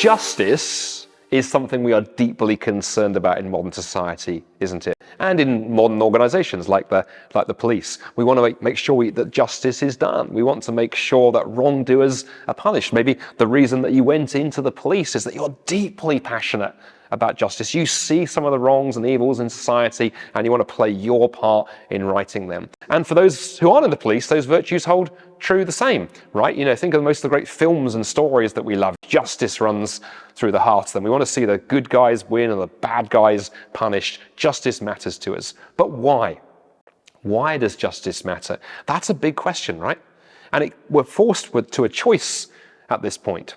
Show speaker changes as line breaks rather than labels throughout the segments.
Justice is something we are deeply concerned about in modern society, isn't it? And in modern organisations like the police. We want to make sure that justice is done. We want to make sure that wrongdoers are punished. Maybe the reason that you went into the police is that you're deeply passionate about justice. You see some of the wrongs and evils in society and you want to play your part in righting them. And for those who aren't in the police, those virtues hold true the same, right? You know, think of most of the great films and stories that we love. Justice runs through the heart of them. We want to see the good guys win and the bad guys punished. Justice matters to us. But why? Why does justice matter? That's a big question, right? And we're forced to a choice at this point.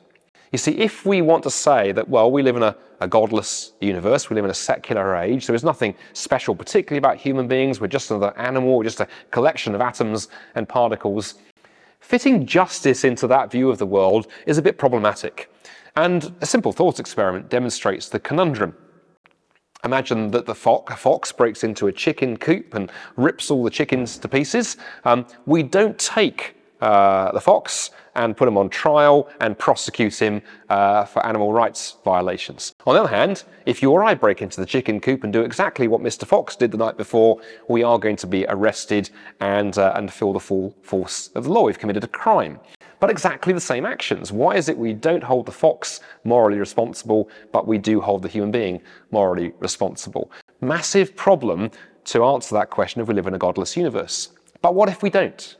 You see, if we want to say that, well, we live in a godless universe, we live in a secular age, there is nothing special particularly about human beings, we're just another animal, we're just a collection of atoms and particles, fitting justice into that view of the world is a bit problematic. And a simple thought experiment demonstrates the conundrum. Imagine that a fox breaks into a chicken coop and rips all the chickens to pieces. We don't take the fox and put him on trial and prosecute him for animal rights violations. On the other hand, if you or I break into the chicken coop and do exactly what Mr. Fox did the night before, we are going to be arrested and feel the full force of the law. We've committed a crime. But exactly the same actions. Why is it we don't hold the fox morally responsible, but we do hold the human being morally responsible? Massive problem to answer that question if we live in a godless universe. But what if we don't?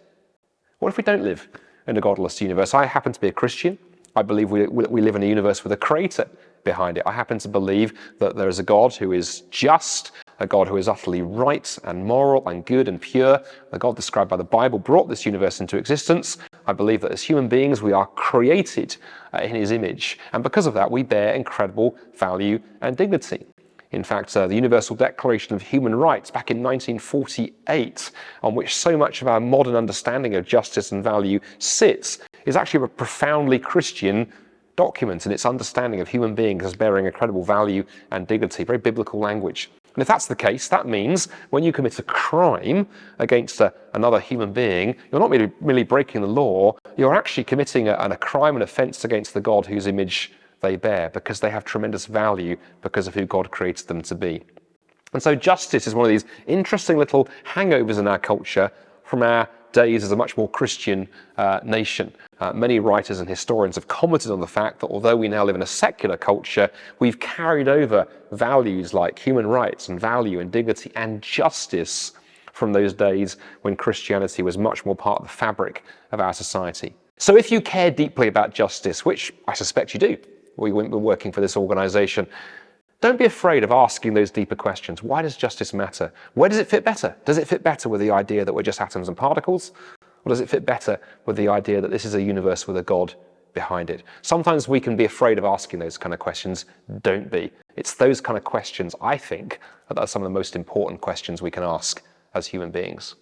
What if we don't live in a godless universe? I happen to be a Christian. I believe we live in a universe with a creator behind it. I happen to believe that there is a God who is just, a God who is utterly right and moral and good and pure. The God described by the Bible brought this universe into existence. I believe that as human beings, we are created in his image. And because of that, we bear incredible value and dignity. In fact, the Universal Declaration of Human Rights back in 1948, on which so much of our modern understanding of justice and value sits, is actually a profoundly Christian document in its understanding of human beings as bearing incredible value and dignity, very biblical language. And if that's the case, that means when you commit a crime against another human being, you're not merely breaking the law, you're actually committing a crime and offence against the God whose image they bear, because they have tremendous value because of who God created them to be. And so justice is one of these interesting little hangovers in our culture from our days as a much more Christian nation. Many writers and historians have commented on the fact that although we now live in a secular culture, we've carried over values like human rights and value and dignity and justice from those days when Christianity was much more part of the fabric of our society. So if you care deeply about justice, which I suspect you do, we wouldn't be working for this organisation, don't be afraid of asking those deeper questions. Why does justice matter? Where does it fit better? Does it fit better with the idea that we're just atoms and particles? Or does it fit better with the idea that this is a universe with a God behind it? Sometimes we can be afraid of asking those kind of questions. Don't be. It's those kind of questions, I think, that are some of the most important questions we can ask as human beings.